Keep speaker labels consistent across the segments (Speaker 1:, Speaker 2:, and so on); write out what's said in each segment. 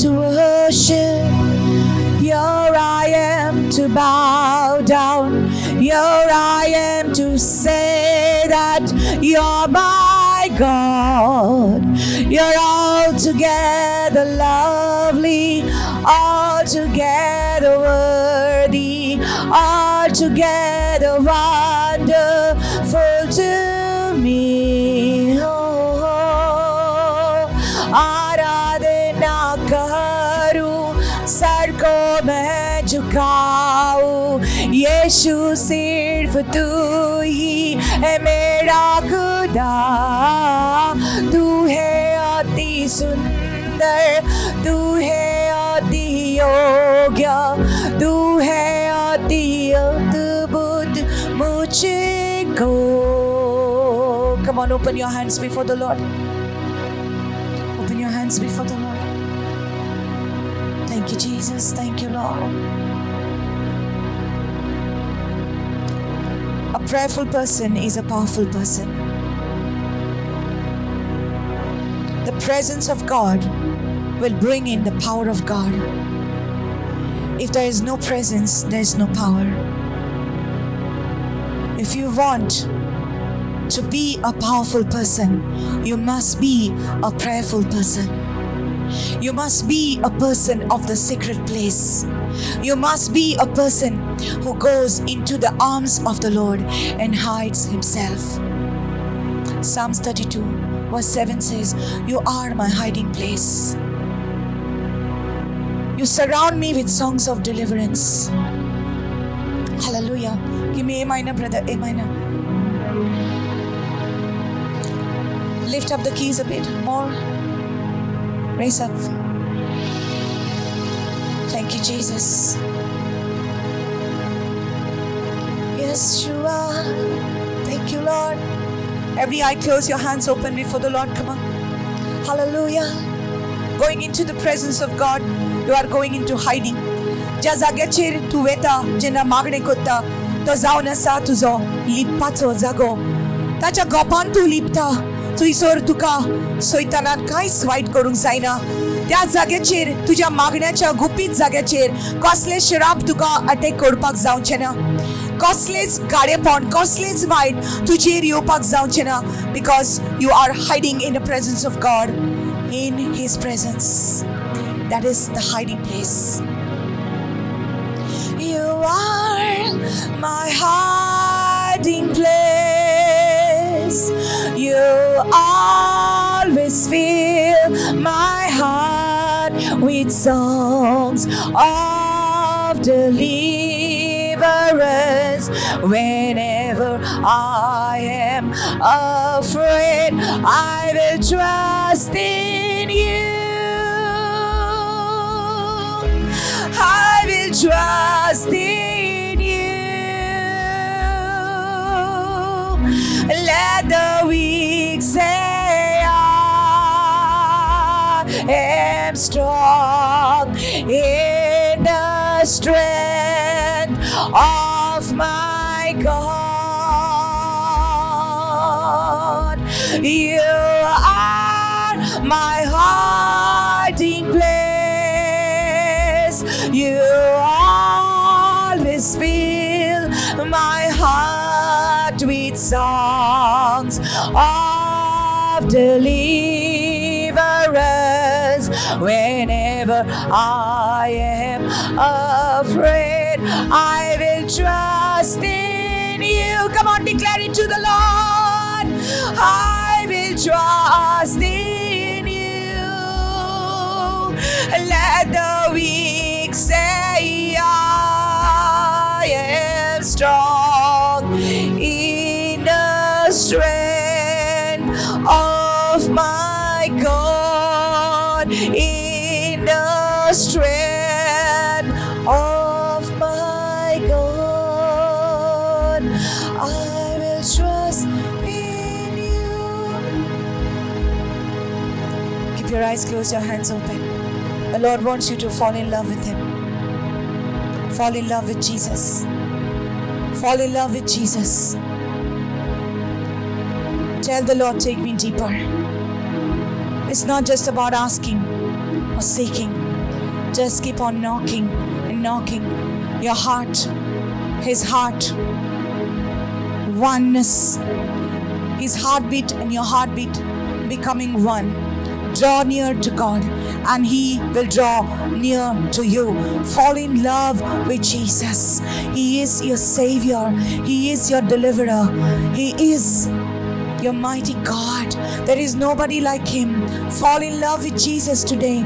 Speaker 1: to worship. Here I am to bow down. Here I am to say that you're my God. You're altogether lovely, altogether worthy, altogether wonderful to me. आराधना करूं, sir को मैं झुकाऊं, यीशु सिर्फ तू ही है मेरा खुदा। तू है अति सुंदर, तू है अति योग्य, तू है अति अद्भुत मुझको। Come on, open your hands before the Lord. Open your hands before the Lord. Thank you, Jesus. Thank you, Lord. A prayerful person is a powerful person. The presence of God will bring in the power of God. If there is no presence, there is no power. If you want to be a powerful person, you must be a prayerful person. You must be a person of the secret place. You must be a person who goes into the arms of the Lord and hides himself. Psalms 32 verse 7 says, you are my hiding place. You surround me with songs of deliverance. Hallelujah. Give me A minor, brother, A minor. Lift up the keys a bit more. Raise up. Thank you, Jesus. Yes, you are. Thank you, Lord. Every eye closed, your hands open before the Lord. Come on. Hallelujah. Going into the presence of God, you are going into hiding. Ja zagachir tu veta jena magne kotta to zauna sa tuzo lipatzo zago. Tacha gopan tu lipta. तुझोर तुका सैतानान कांयच white करूंक जायना. त्या जाग्याचेर तुज्या मागण्याच्या गुपीत जाग्याचेर कसले श्राप तुका अटॅक करपाक जावचे ना. कसलेच गाडेपण, कसलेच वाईट तुजेर येवपाक जावचे ना. Because you are hiding in the presence of God. In His presence. That is the hiding place. You are my hiding place. You always fill my heart with songs of deliverance. Whenever I am afraid, I will trust in you. I will trust in you. Let the weak say I am strong in the strength of my God. You are my hiding place. You always fill my heart with songs of deliverance. Whenever I am afraid, I will trust in you. Come on, declare it to the Lord. I will trust in you. Let the weak say I am strong in the strength of my God. In the strength of my God, I will trust in you. Keep your eyes closed, your hands open. The Lord wants you to fall in love with Him. Fall in love with Jesus. Fall in love with Jesus. Tell the Lord, take me deeper. It's not just about asking or seeking. Just keep on knocking and knocking. Your heart, His heart, oneness, His heartbeat and your heartbeat becoming one. Draw near to God and He will draw near to you. Fall in love with Jesus. He is your Savior. He is your deliverer. He is your mighty God. There is nobody like Him. Fall in love with Jesus today.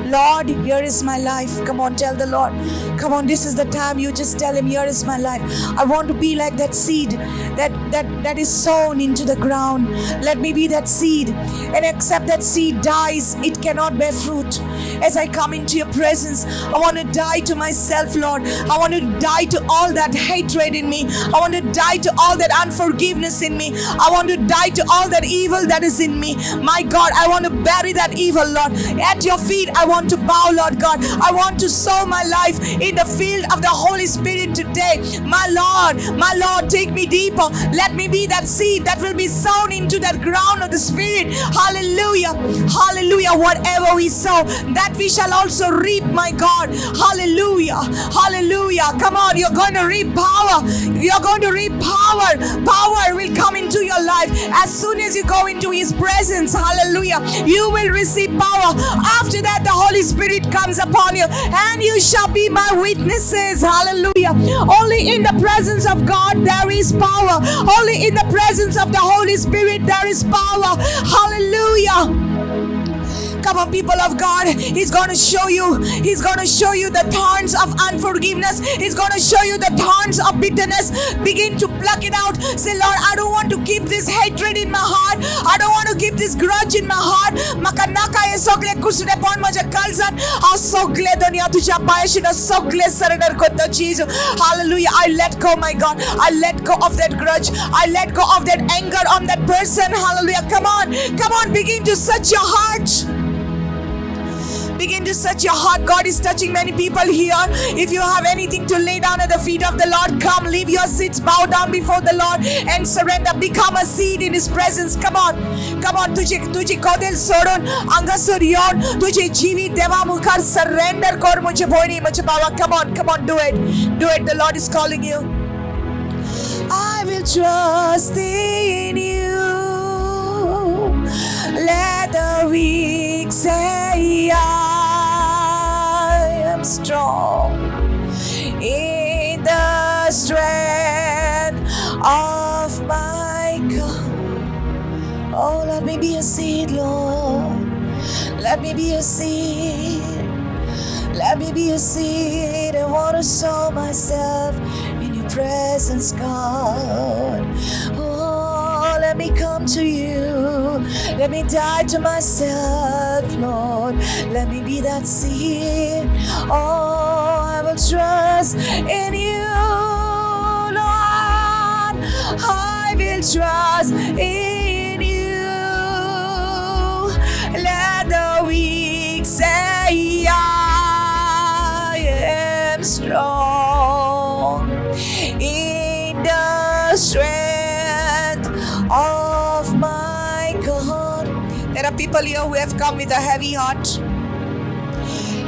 Speaker 1: Lord, here is my life. Come on, tell the Lord. Come on, this is the time you just tell Him, here is my life. I want to be like that seed that is sown into the ground. Let me be that seed. And except that seed dies, it cannot bear fruit. As I come into your presence, I want to die to myself, Lord. I want to die to all that hatred in me. I want to die to all that unforgiveness in me. I want to die to all that evil that is in me. My God, I want to bury that evil, Lord. At your feet, I want to bow, Lord God. I want to sow my life in the field of the Holy Spirit today. My Lord, take me deeper. Let me be that seed that will be sown into that ground of the Spirit. Hallelujah. Hallelujah. Whatever we sow, that we shall also reap, my God. Hallelujah. Hallelujah. Come on, you're going to reap power. You're going to reap power. Power will come into your life as soon as you go into His presence. Hallelujah. You will receive power. After that, the Holy Spirit comes upon you and you shall be my witnesses. Hallelujah. Only in the presence of God there is power. Only in the presence of the Holy Spirit there is power. Hallelujah. Come on, people of God. He's going to show you. He's going to show you the thorns of unforgiveness. He's going to show you the thorns of bitterness. Begin to pluck it out. Say, Lord, I don't want to keep this hatred in my heart. I don't want to keep this grudge in my heart. Makanaka ye sogle kusre pon maja kalzan. A sogle dunya tuja paishina sogle surrender kotta cheez. Hallelujah. I let go, my God. I let go of that grudge. I let go of that anger on that person. Hallelujah. Come on. Come on. Begin to search your heart. Begin to search your heart. God is touching many people here. If you have anything to lay down at the feet of the Lord, come, leave your seats, bow down before the Lord and surrender. Become a seed in His presence. Come on. Come on. तुझे kodel soron angasur yon तुझे जीवित देवा मुखार surrender kor मुझे भोनी मुझे बाबा. Come on. Come on. Do it. Do it. The Lord is calling you. I will trust in you. Let the weak say I am strong in the strength of my God. Oh, let me be a seed, Lord. Let me be a seed. Let me be a seed. I want to sow myself in your presence, God. Oh, let me come to you. Let me die to myself, Lord. Let me be that seed. Oh, I will trust in you, Lord. I will trust in you. Let the weak say I am strong in the strength of my God. There are people here who have come with a heavy heart.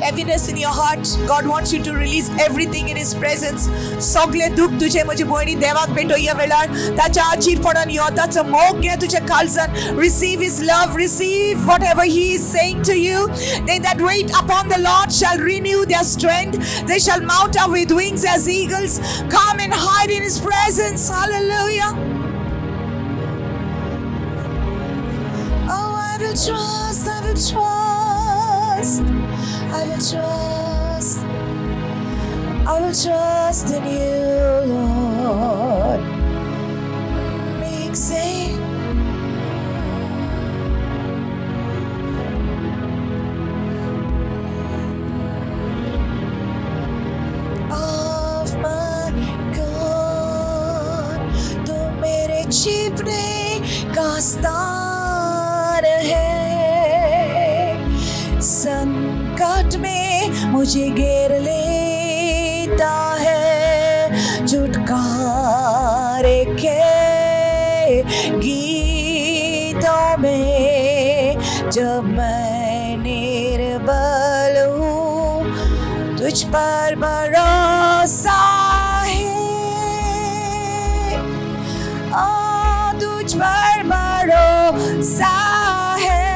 Speaker 1: Heaviness in your heart. God wants you to release everything in His presence. Sogle duk tuje mujhe boini devak beto ya velar. Tacha achir podan yo. Tacha mog ge tuje kalsan. Receive His love. Receive whatever He is saying to you. They that wait upon the Lord shall renew their strength. They shall mount up with wings as eagles. Come and hide in His presence. Hallelujah. Oh, I will trust. I will trust. I will trust. I will trust in you, Lord. Make say of my God, tu mere chipne ka star hai. संकट में मुझे घेर लेता है. छुटकारे के गीतों में जब मैं निर्बल हूँ तुझ पर भरोसा है, तुझ पर भरोसा है।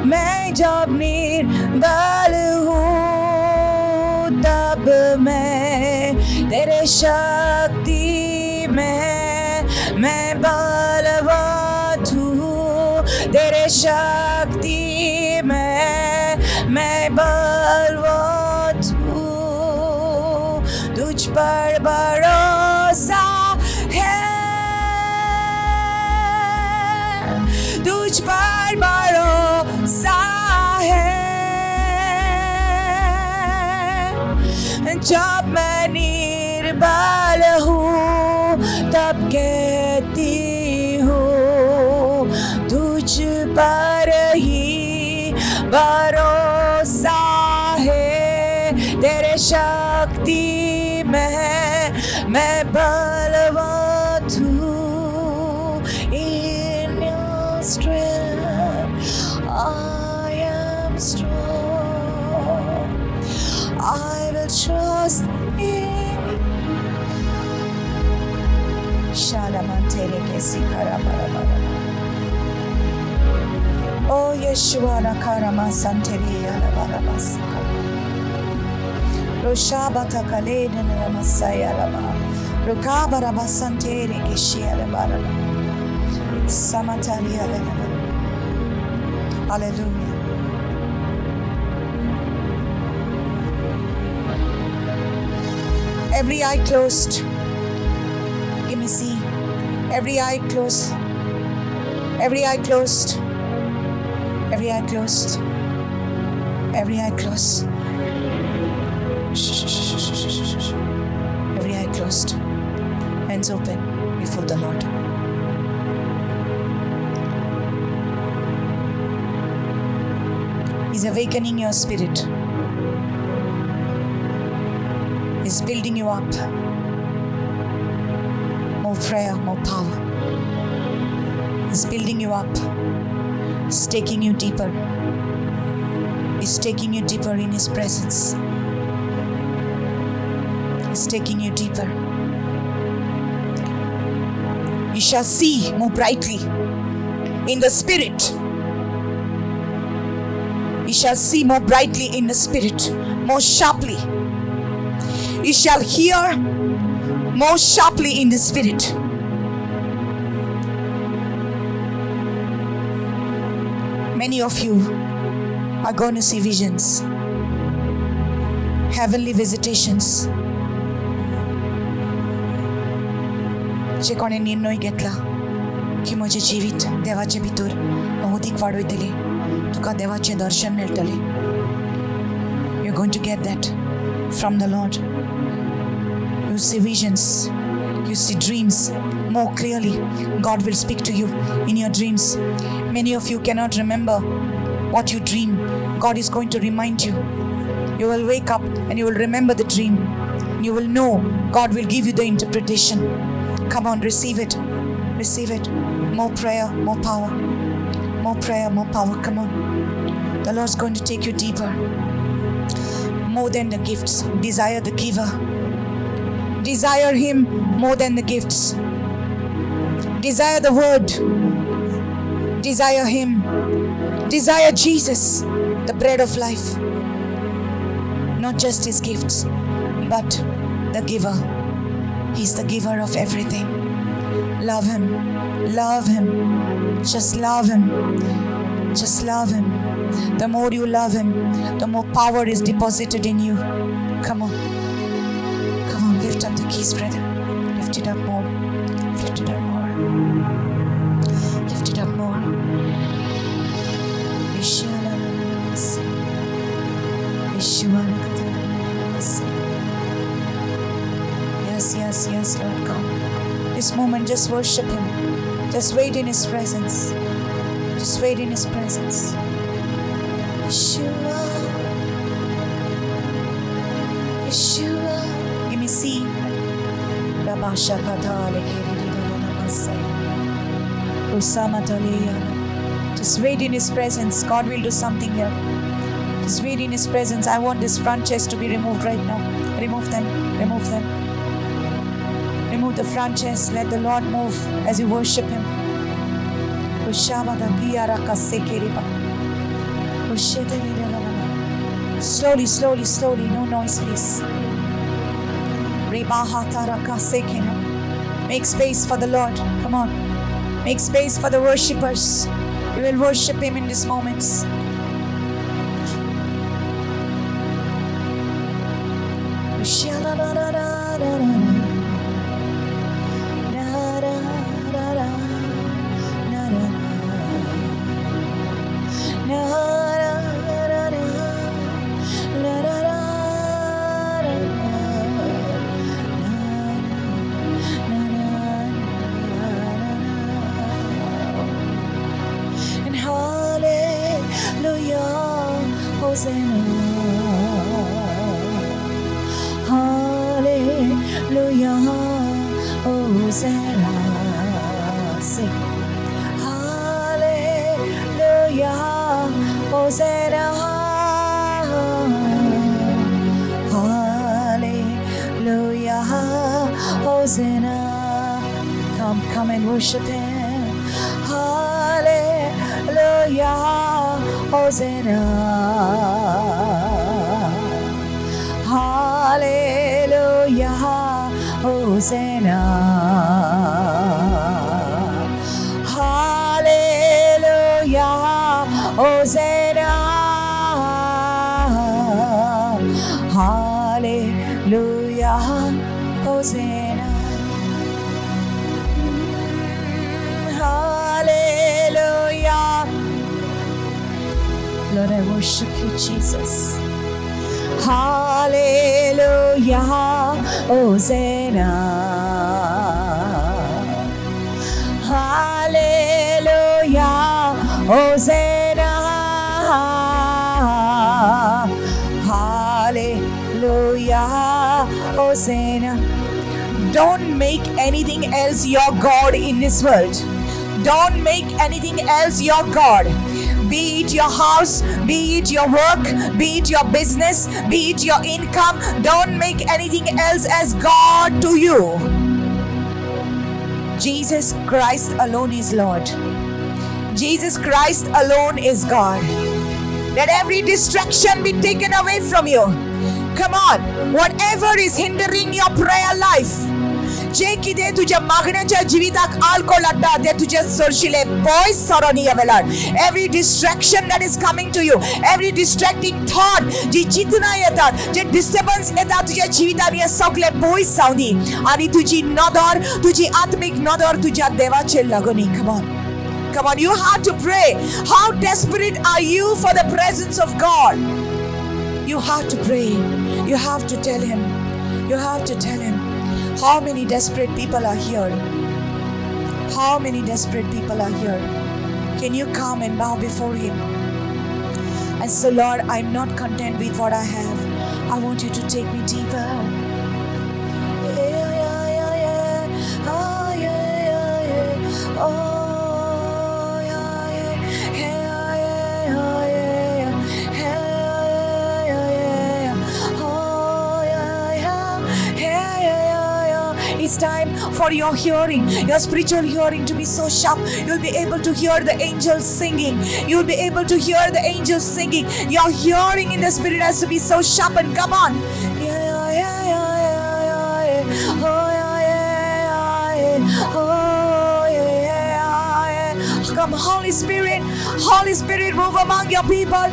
Speaker 1: मैं जब निर्बल हूँ तब मैं तेरे शक्ति में मैं बलवंत हूँ, तेरे शक्ति में मैं बलवंत हूँ। तुझ पर भरोसा है, तुझ पर भरोसा है। जब मैं निर्बल हूँ तब कहती हूँ तुझ पर ही भरोसा है, तेरे शक्ति में मैं बलवंत हूँ। In your strength I am strong, I will trust in Shalamantele ke sikara bara. Oh Yeshua nakarama santele ala bara basika. Roshabata kalene na masaya raba. Rukabara basantele ke shiala bara. Samatali ala. Hallelujah. Every eye closed. Give me see. Every eye closed. Every eye closed. Every eye closed. Every eye closed. Every eye closed. Hands open before the Lord. He's awakening your spirit. He's building you up. More prayer, more power. He's building you up. He's taking you deeper. He's taking you deeper in His presence. He's taking you deeper. You shall see more brightly in the Spirit. You shall see more brightly in the Spirit, more sharply. You shall hear more sharply in the Spirit. Many of you are going to see visions, heavenly visitations. जे कोणे निर्णय घेतला की म्हजे जिवीत देवाचे भितर अदीक वाडयतले, तुका देवाचे दर्शन मेळटले. You're going to get that from the Lord. You see visions, you see dreams more clearly. God will speak to you in your dreams. Many of you cannot remember what you dream. God is going to remind you. You will wake up and you will remember the dream. You will know. God will give you the interpretation. Come on, receive it. Receive it. More prayer, more power. More prayer, more power. Come on. The Lord's going to take you deeper. More than the gifts. Desire the giver. Desire Him more than the gifts. Desire the Word. Desire Him. Desire Jesus, the bread of life. Not just His gifts, but the giver. He's the giver of everything. Love Him. Love Him. Just love Him. Just love Him. The more you love Him, the more power is deposited in you. Come on. Come on, lift up the keys, brother. Lift it up more. Lift it up more. Lift it up more. Yes, yes, yes, Lord God. This moment, just worship Him. Just wait in His presence. Just wait in His presence. Yeshua. Yeshua. Give me C. Just wait in His presence. God will do something here. Just wait in His presence. I want this front chest to be removed right now. Remove them. Remove them. Remove the front chest. Let the Lord move as you worship Him. Slowly, slowly, slowly. No noise, please. Make space for the Lord. Come on. Make space for the worshippers. We will worship Him in these moments. And hallelujah, Hosanna. Hallelujah, Hosanna. Sing. Hallelujah, Hosanna. Hallelujah, Hosanna. Come and worship Him. Hallelujah, Hosanna. Hallelujah, Hosanna. Hallelujah, Hosanna. Hallelujah, Hosanna. Hallelujah. Lord, I worship you, Jesus. Hallelujah, Hosanna. Hallelujah, Hosanna. Hallelujah, Hosanna. Don't make anything else your God in this world. Don't make anything else your God. Be it your house, be it your work, be it your business, be it your income. Don't make anything else as God to you. Jesus Christ alone is Lord. Jesus Christ alone is God. Let every distraction be taken away from you. Come on, whatever is hindering your prayer life, जे कितें तुझ्या मागण्याच्या जिविताक आळकोळ हाडटा ते तुझे सोरशिले पयस सरोन या वेळार. Every distraction that is coming to you, every distracting thought, जी चिंतना येतात, जे डिस्टर्बन्स येतात तुझ्या जिवितान, हे सगळे पयस जावनी आणि तुझी नदर, तुझी आत्मिक नदर तुझ्या देवाचेर लागोनी. Come on. Come on, you have to pray. How desperate are you for the presence of God? You have to pray. You have to tell Him. You have to tell Him. How many desperate people are here? How many desperate people are here? Can you come and bow before Him? And so, Lord, I'm not content with what I have. I want you to take me deeper. It's time for your hearing, your spiritual hearing to be so sharp. You'll be able to hear the angels singing. You'll be able to hear the angels singing. Your hearing in the spirit has to be so sharp. And come on. Come, Holy Spirit, move among your people.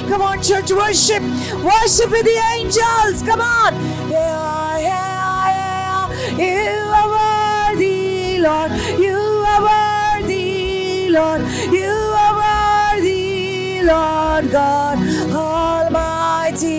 Speaker 1: Come on, church, worship with the angels. Come on. You are worthy, Lord. You are worthy, Lord. You are Lord God Almighty.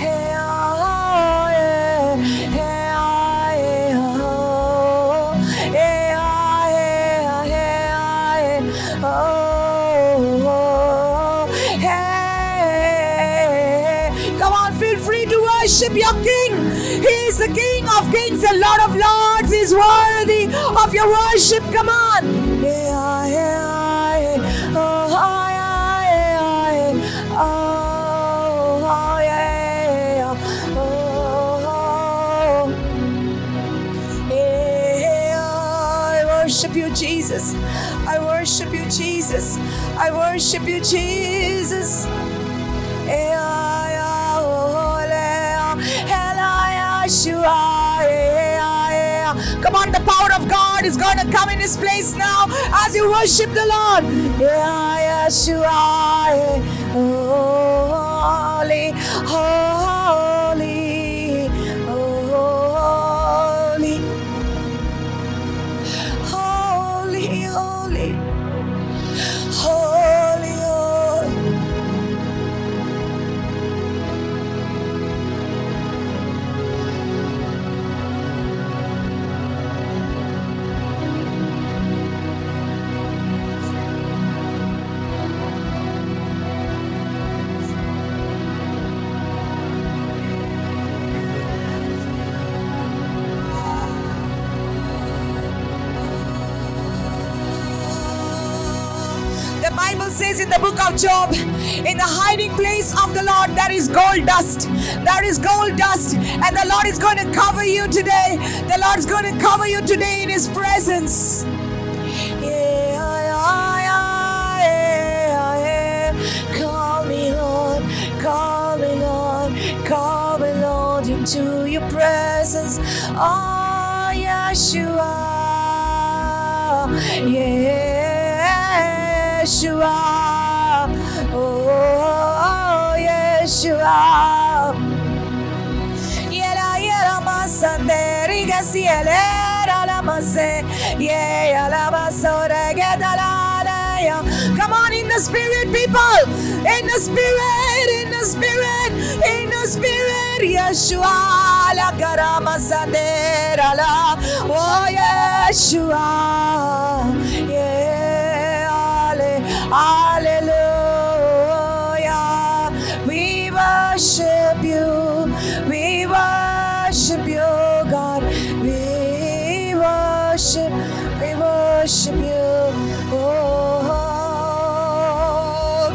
Speaker 1: Hey, oh, yeah. Hey, ah, yeah, oh. Hey, ah, yeah, hey, ah, yeah. Oh, oh, hey. Come on, feel free to worship your King. He is the King of Kings and Lord of Lords. He is worthy of your worship. Come on. Yeah, yeah, yeah. Oh, yeah, yeah, yeah. Oh, yeah. Oh, yeah. I worship you, Jesus. I worship you, Jesus. I worship you, Jesus. Come on, the power of God is going to come in this place now as you worship the Lord. Holy, holy, holy, holy, holy, holy, holy. The Bible says in the book of Job, in the hiding place of the Lord there is gold dust. There is gold dust. And the Lord is going to cover you today. The Lord is going to cover you today in His presence. Call me, Lord. Call me, Lord. Call me, Lord, into your presence. Oh, Yeshua. Yeshua. Oh, Yeshua. Yela yela masanderi gasielera la mase. Yeah, la masore gedala ya. Come on, in the spirit, people. In the spirit, in the spirit, in the spirit. Yeshua la karama sandera la. Oh, Yeshua. Yeah, hallelujah. We worship you. We worship you, God. We worship you. Oh,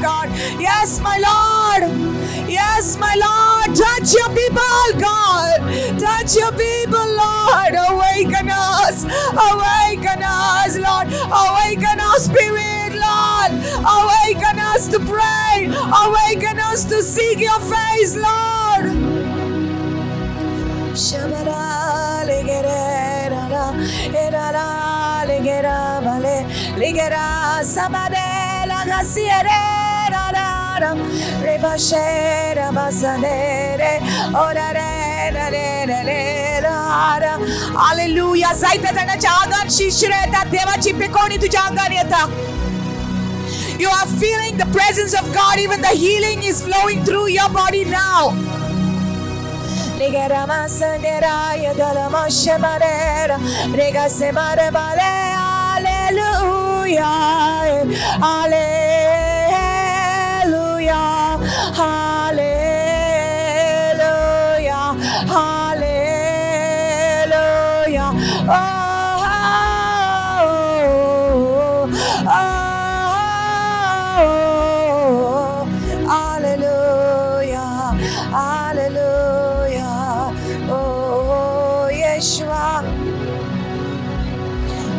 Speaker 1: God. Yes, my Lord. Yes, my Lord. Touch your people, God. Touch your people, Lord. Awaken us. Awaken us, Lord. Awaken our spirit, Lord. Awaken us to pray. Awaken us to seek your face, Lord. Shabara ligera era ligera vale ligera sabade la gasiere rebashera basadere orare hallelujah zaita tana jagan shishreta devachi pekoni tu jagan yata. You are feeling the presence of God. Even the healing is flowing through your body now. Ligera masandera yadala mashamarera rega semare bale hallelujah hallelujah hallelujah hallelujah oh, oh, oh, hallelujah hallelujah oh Yeshua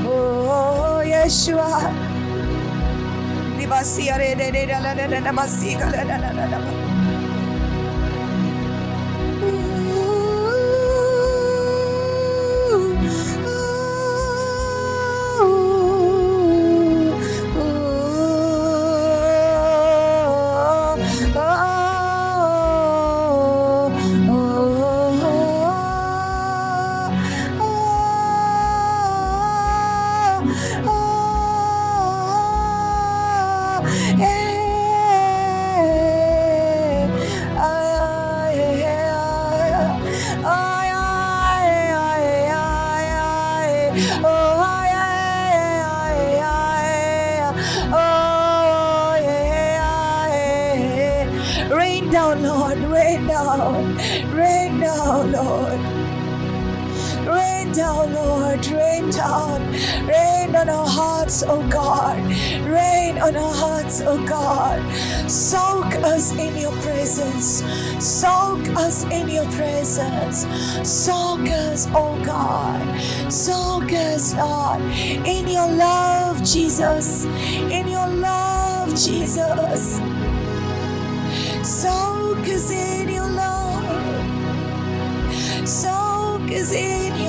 Speaker 1: oh Yeshua libasi are de la namasi kala na down, Lord. Rain down. Rain down, Lord. Rain down, Lord. Rain down. Rain on our hearts, oh God. Rain on our hearts, oh God. Soak us in your presence. Soak us in your presence. Soak us, oh God. Soak us, Lord, in your love, Jesus. In your love, Jesus. Soak us in your love. Soak us in